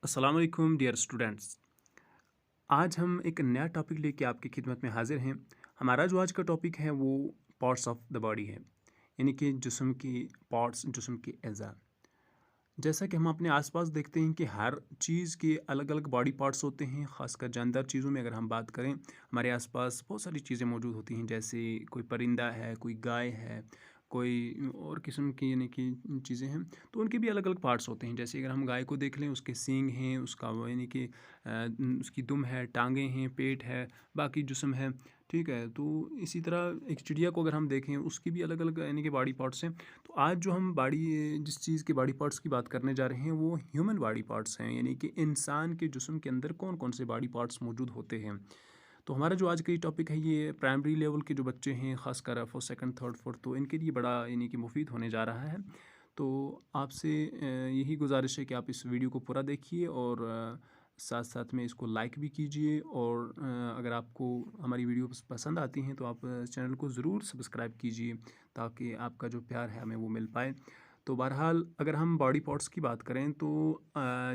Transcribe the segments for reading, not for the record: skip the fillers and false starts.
अस्सलाम वालेकुम dear students. आज हम एक नया टॉपिक लेके आपकी खिदमत में हाजिर हैं। हमारा जो आज का टॉपिक है वो पार्ट्स ऑफ द बॉडी है, यानी कि जिस्म की पार्ट्स, जिस्म के अज़ा। जैसा कि हम अपने आसपास देखते हैं कि हर चीज़ के अलग अलग बॉडी पार्ट्स होते हैं। ख़ासकर जानदार चीज़ों में अगर हम बात करें, हमारे आसपास बहुत सारी चीज़ें मौजूद होती हैं, जैसे कोई परिंदा है, कोई गाय है, कोई और किस्म की यानी कि चीज़ें हैं। तो उनके भी अलग अलग पार्ट्स होते हैं। जैसे अगर हम गाय को देख लें, उसके सींग हैं, उसका वो यानी कि उसकी दुम है, टांगें हैं, पेट है, बाकी जिस्म है। ठीक है, तो इसी तरह एक चिड़िया को अगर हम देखें, उसकी भी अलग अलग यानी कि बॉडी पार्ट्स हैं। तो आज जो हम जिस चीज़ के बॉडी पार्ट्स की बात करने जा रहे हैं वो ह्यूमन बॉडी पार्ट्स हैं, यानी कि इंसान के जिस्म के अंदर कौन कौन से बॉडी पार्ट्स मौजूद होते हैं। तो हमारा जो आज का ये टॉपिक है, ये प्राइमरी लेवल के जो बच्चे हैं, ख़ासकर फर्स्ट सेकंड थर्ड फोर्थ, तो इनके लिए बड़ा यानी कि मुफीद होने जा रहा है। तो आपसे यही गुजारिश है कि आप इस वीडियो को पूरा देखिए और साथ साथ में इसको लाइक भी कीजिए। और अगर आपको हमारी वीडियो पसंद आती हैं तो आप चैनल को ज़रूर सब्सक्राइब कीजिए, ताकि आपका जो प्यार है हमें वो मिल पाए। तो बहरहाल अगर हम बॉडी पार्ट्स की बात करें तो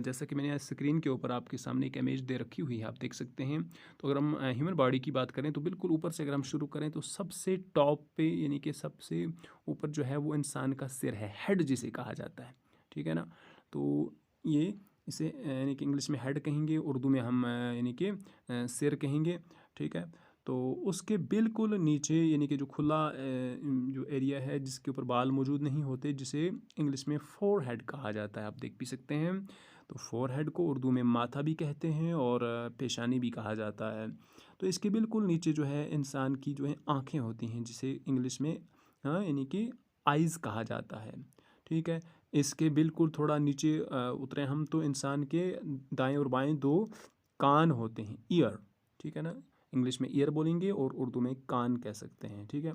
जैसा कि मैंने स्क्रीन के ऊपर आपके सामने एक इमेज दे रखी हुई है, आप देख सकते हैं। तो अगर हम ह्यूमन बॉडी की बात करें तो बिल्कुल ऊपर से अगर हम शुरू करें तो सबसे टॉप पे यानी कि सबसे ऊपर जो है वो इंसान का सिर है, हेड जिसे कहा जाता है। ठीक है ना। तो ये इसे यानी कि इंग्लिश में हेड कहेंगे, उर्दू में हम यानी कि सिर कहेंगे। ठीक है। तो उसके बिल्कुल नीचे यानी कि जो खुला जो एरिया है जिसके ऊपर बाल मौजूद नहीं होते, जिसे इंग्लिश में फोर हेड कहा जाता है, आप देख भी सकते हैं। तो फोर हेड को उर्दू में माथा भी कहते हैं और पेशानी भी कहा जाता है। तो इसके बिल्कुल नीचे जो है इंसान की जो है आँखें होती हैं, जिसे इंग्लिश में हाँ यानी कि आइज़ कहा जाता है। ठीक है। इसके बिल्कुल थोड़ा नीचे उतरे हम तो इंसान के दाएं और बाएं दो कान होते हैं, ईयर। ठीक है ना। इंग्लिश में ईयर बोलेंगे और उर्दू में कान कह सकते हैं। ठीक है।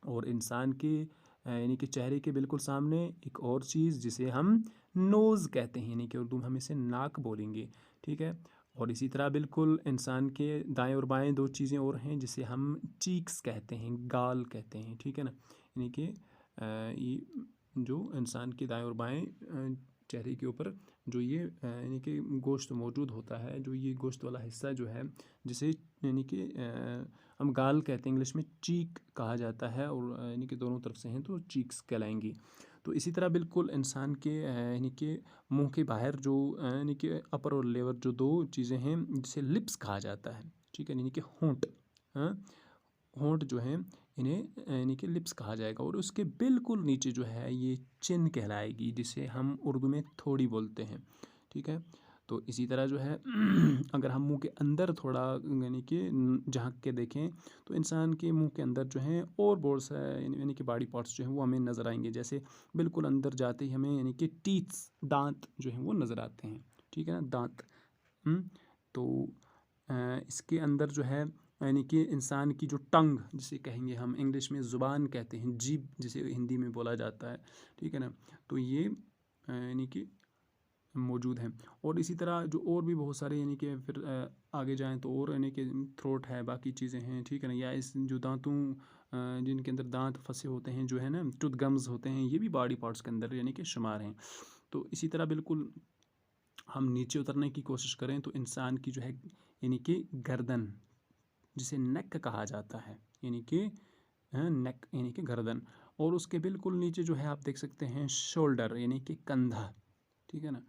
और इंसान के यानी कि चेहरे के बिल्कुल सामने एक और चीज़ जिसे हम नोज़ कहते हैं, यानी कि उर्दू में हम इसे नाक बोलेंगे। ठीक है। और इसी तरह बिल्कुल इंसान के दाएं और बाएं दो चीज़ें और हैं जिसे हम चीक्स कहते हैं, गाल कहते हैं। ठीक है ना। यानी कि ये जो इंसान के दाएं और बाएं चेहरे के ऊपर जो ये यानी कि गोश्त मौजूद होता है, जो ये गोश्त वाला हिस्सा जो है, जिसे यानी कि हम गाल कहते हैं, इंग्लिश में चीक कहा जाता है, और यानी कि दोनों तरफ से हैं तो चीक्स कहलाएंगी। तो इसी तरह बिल्कुल इंसान के यानी कि मुंह के बाहर जो यानी कि अपर और लोअर जो दो चीज़ें हैं, जिसे लिप्स कहा जाता है। ठीक है। यानी कि होंठ। हाँ, होंठ जो हैं इन्हें यानी कि लिप्स कहा जाएगा। और उसके बिल्कुल नीचे जो है ये चिन कहलाएगी, जिसे हम उर्दू में थोड़ी बोलते हैं। ठीक है। तो इसी तरह जो है अगर हम मुंह के अंदर थोड़ा यानी कि झांक के देखें तो इंसान के मुंह के अंदर जो है और बहुत सा यानी कि बॉडी पार्ट्स जो हैं वो हमें नज़र आएंगे। जैसे बिल्कुल अंदर जाते ही हमें यानी कि टीथ्स, दांत जो हैं वो नज़र आते हैं। ठीक है ना, दांत। तो इसके अंदर जो है यानी कि इंसान की जो टंग जिसे कहेंगे, हम इंग्लिश में ज़ुबान कहते हैं, जीभ जिसे हिंदी में बोला जाता है। ठीक है ना। तो ये यानी कि मौजूद हैं। और इसी तरह जो और भी बहुत सारे यानी कि फिर आगे जाएँ तो और यानी कि थ्रोट है, बाकी चीज़ें हैं। ठीक है ना। या इस जो दांतों जिनके अंदर दांत फंसे होते हैं जो है ना, टूथ गम्स होते हैं, ये भी बॉडी पार्ट्स के अंदर यानी कि शुमार हैं। तो इसी तरह बिल्कुल हम नीचे उतरने की कोशिश करें तो इंसान की जो है यानी कि गर्दन, जिसे नेक कहा जाता है, यानी कि नेक यानी कि गर्दन। और उसके बिल्कुल नीचे जो है आप देख सकते हैं शोल्डर, यानी कि कंधा। ठीक है ना,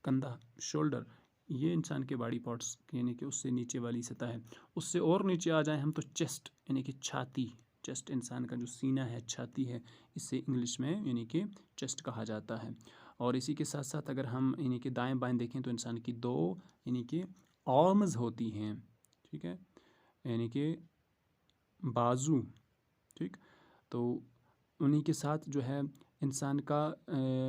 कंधा, शोल्डर, ये इंसान के बॉडी पार्ट्स यानी कि उससे नीचे वाली सतह है। उससे और नीचे आ जाए हम तो चेस्ट, यानी कि छाती। चेस्ट इंसान का जो सीना है, छाती है, इसे इंग्लिश में यानी कि चेस्ट कहा जाता है। और इसी के साथ साथ अगर हम यानी कि दाएं बाएं देखें तो इंसान की दो यानी कि आर्म्स होती हैं। ठीक है। यानी कि बाजू। ठीक। तो उन्हीं के साथ जो है इंसान का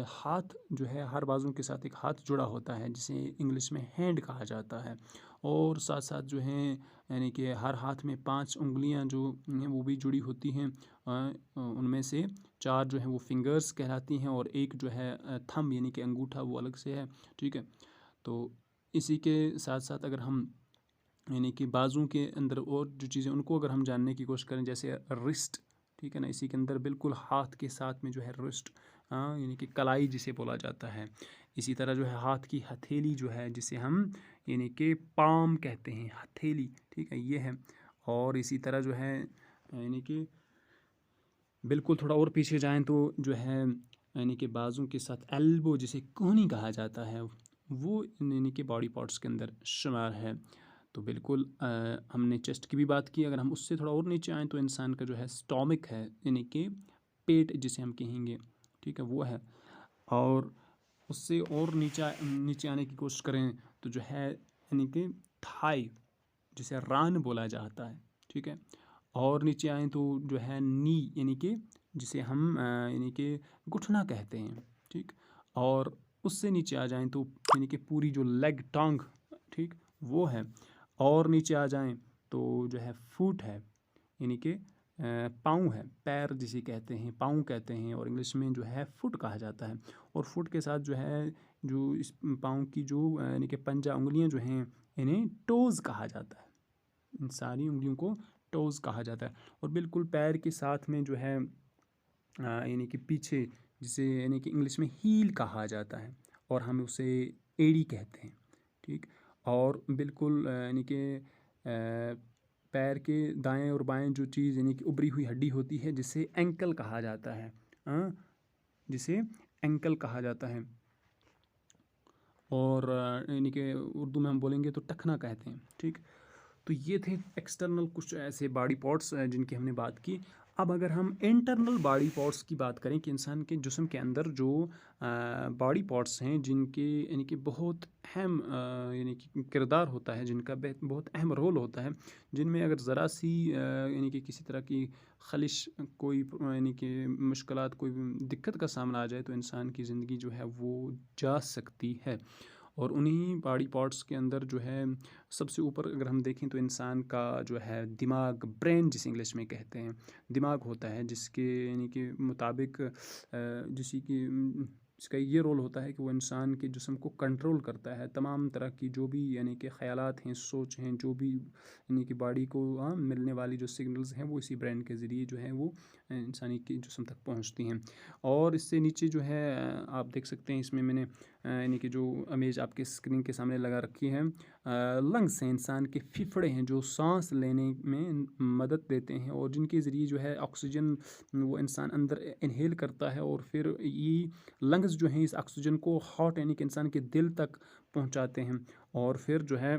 हाथ जो है, हर बाजू के साथ एक हाथ जुड़ा होता है, जिसे इंग्लिश में हैंड कहा जाता है। और साथ साथ जो हैं यानी कि हर हाथ में 5 उँगलियां जो हैं वो भी जुड़ी होती हैं। उनमें से 4 जो हैं वो फिंगर्स कहलाती हैं, और एक जो है थंब यानी कि अंगूठा, वो अलग से है। ठीक है। तो इसी के साथ साथ अगर हम यानी कि बाजू के अंदर और जो चीज़ें उनको अगर हम जानने की कोशिश करें, जैसे रिस्ट। ठीक है ना, इसी के अंदर बिल्कुल हाथ के साथ में जो है रिस्ट हाँ, यानी कि कलाई जिसे बोला जाता है। इसी तरह जो है हाथ की हथेली जो है, जिसे हम यानी कि पाम कहते हैं, हथेली, ठीक है, ये है। और इसी तरह जो है यानी कि बिल्कुल थोड़ा और पीछे जाएँ तो जो है यानी कि बाजू के साथ एल्बो जिसे कोहनी कहा जाता है, वो यानी कि बॉडी पार्ट्स के अंदर शुमार है। तो बिल्कुल हमने चेस्ट की भी बात की। अगर हम उससे थोड़ा और नीचे आएँ तो इंसान का जो है स्टोमक है, यानी कि पेट जिसे हम कहेंगे, ठीक है, वो है। और उससे और नीचे आने की कोशिश करें तो जो है यानी कि थाई जिसे रान बोला जाता है, ठीक है। और नीचे आएँ तो जो है नी यानी कि जिसे हम यानी कि घुटना कहते हैं, ठीक। और उससे नीचे आ जाएँ तो यानी कि पूरी जो लेग टांग, ठीक, वो है। और नीचे आ जाएँ तो जो है फुट है, यानी कि पाँव है, पैर जिसे कहते हैं, पाँव कहते हैं, और इंग्लिश में जो है फुट कहा जाता है। और फुट के साथ जो है जो इस पाँव की जो यानी कि पंजा उंगलियां जो हैं, इन्हें टोज़ कहा जाता है। इन सारी उंगलियों को टोज़ कहा जाता है। और बिल्कुल पैर के साथ में जो है यानी कि पीछे जिसे यानी कि इंग्लिश में हील कहा जाता है, और हम उसे एड़ी कहते हैं, ठीक। और बिल्कुल यानी कि पैर के दाएं और बाएं जो चीज़ यानी कि उभरी हुई हड्डी होती है, जिसे एंकल कहा जाता है, हाँ, जिसे एंकल कहा जाता है। और यानी कि उर्दू में हम बोलेंगे तो टखना कहते हैं, ठीक। तो ये थे एक्सटर्नल कुछ ऐसे बॉडी पार्ट्स जिनकी हमने बात की। अब अगर हम इंटरनल बॉडी पार्ट्स की बात करें कि इंसान के जिस्म के अंदर जो बॉडी पार्ट्स हैं, जिनके यानी कि बहुत अहम यानी कि किरदार होता है, जिनका बहुत अहम रोल होता है, जिनमें अगर ज़रा सी यानी कि किसी तरह की खलिश, कोई यानी कि मुश्किलात, कोई दिक्कत का सामना आ जाए तो इंसान की ज़िंदगी जो है वो जा सकती है। और उन्हीं बॉडी पार्ट्स के अंदर जो है सबसे ऊपर अगर हम देखें तो इंसान का जो है दिमाग, ब्रेन जिसे इंग्लिश में कहते हैं, दिमाग होता है, जिसके यानी कि मुताबिक इसका ये रोल होता है कि वो इंसान के जिस्म को कंट्रोल करता है। तमाम तरह की जो भी यानी कि ख़यालात हैं, सोच हैं, जो भी यानी कि बॉडी को मिलने वाली जो सिग्नल्स हैं, वो इसी ब्रेन के ज़रिए जो है वो इंसानी के जिस्म तक पहुँचती हैं। और इससे नीचे जो है आप देख सकते हैं, इसमें मैंने यानी कि जो इमेज आपके स्क्रीन के सामने लगा रखी है, लंग्स हैं, इंसान के फेफड़े हैं, जो सांस लेने में मदद देते हैं, और जिनके ज़रिए जो है ऑक्सीजन वो इंसान अंदर इनहेल करता है, और फिर ये लंग्स जो हैं इस ऑक्सीजन को हार्ट यानी कि इंसान के दिल तक पहुंचाते हैं। और फिर जो है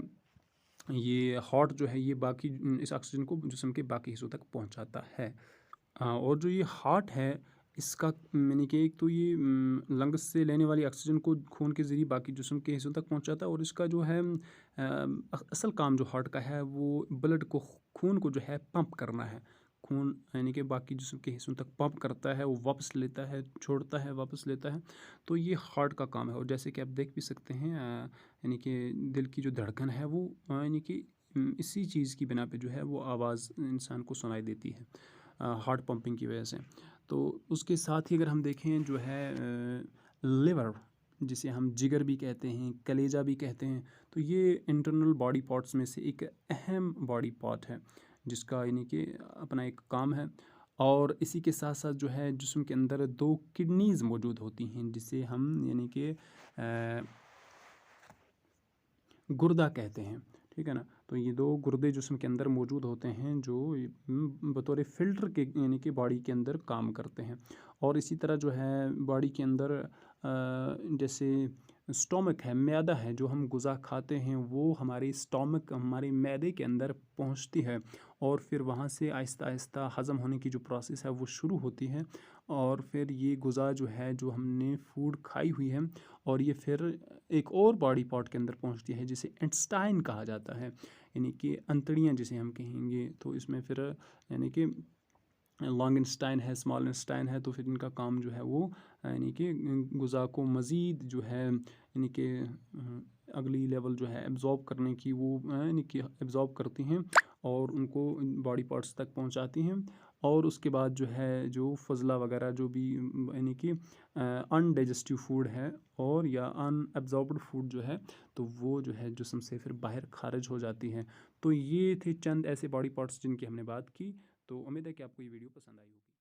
ये हार्ट जो है ये बाकी इस ऑक्सीजन को जिस्म के बाकी हिस्सों तक पहुंचाता है। और जो ये हार्ट है, इसका यानी कि एक तो ये लंग्स से लेने वाली ऑक्सीजन को खून के ज़रिए बाकी जिस्म के हिस्सों तक पहुंचाता है, और इसका जो है असल काम जो हार्ट का है वो ब्लड को, खून को जो है पंप करना है। खून यानी कि बाकी जिस्म के हिस्सों तक पंप करता है, वो वापस लेता है, छोड़ता है, वापस लेता है। तो ये हार्ट का काम है। और जैसे कि आप देख भी सकते हैं यानी कि दिल की जो धड़कन है वो यानी कि इसी चीज़ की बिना पे जो है वो आवाज़ इंसान को सुनाई देती है, हार्ट पंपिंग की वजह से। तो उसके साथ ही अगर हम देखें जो है लिवर, जिसे हम जिगर भी कहते हैं, कलेजा भी कहते हैं, तो ये इंटरनल बॉडी पार्ट्स में से एक अहम बॉडी पार्ट है, जिसका यानी कि अपना एक काम है। और इसी के साथ साथ जो है जिस्म के अंदर दो किडनीज़ मौजूद होती हैं, जिसे हम यानी कि गुर्दा कहते हैं, ठीक है ना। तो ये दो गुर्दे जिस्म के अंदर मौजूद होते हैं, जो बतौर फ़िल्टर के यानी कि बॉडी के अंदर काम करते हैं। और इसी तरह जो है बॉडी के अंदर जैसे स्टोमक है, मैदा है, जो हम ग़िज़ा खाते हैं वो हमारे स्टोमक, हमारे मैदे के अंदर पहुंचती है, और फिर वहाँ से आहिस्ता आहिस्ता हज़म होने की जो प्रोसेस है वो शुरू होती है। और फिर ये ग़िज़ा जो है, जो हमने फूड खाई हुई है, और ये फिर एक और बॉडी पार्ट के अंदर पहुंचती है, जिसे इंटेस्टाइन कहा जाता है, यानी कि अंतड़ियाँ जिसे हम कहेंगे। तो इसमें फिर यानी कि लॉन्ग इंस्टाइन है, स्मॉल इंस्टाइन है, तो फिर इनका काम जो है वो यानी कि ग़िज़ा को मज़ीद जो है यानी कि अगली लेवल जो है एब्ज़ॉर्ब करने की, वो यानी कि एब्ज़ॉर्ब करती हैं और उनको बॉडी पार्ट्स तक पहुंचाती हैं। और उसके बाद जो है जो फजला वगैरह जो भी यानी कि अनडाइजेस्टिव फूड है और या अनएब्जॉर्ब्ड फूड जो है, तो वो जो है जिस्म से फिर बाहर खारिज हो जाती है। तो ये थे चंद ऐसे बॉडी पार्ट्स जिनकी हमने बात की। तो उम्मीद है कि आपको ये वीडियो पसंद आई होगी।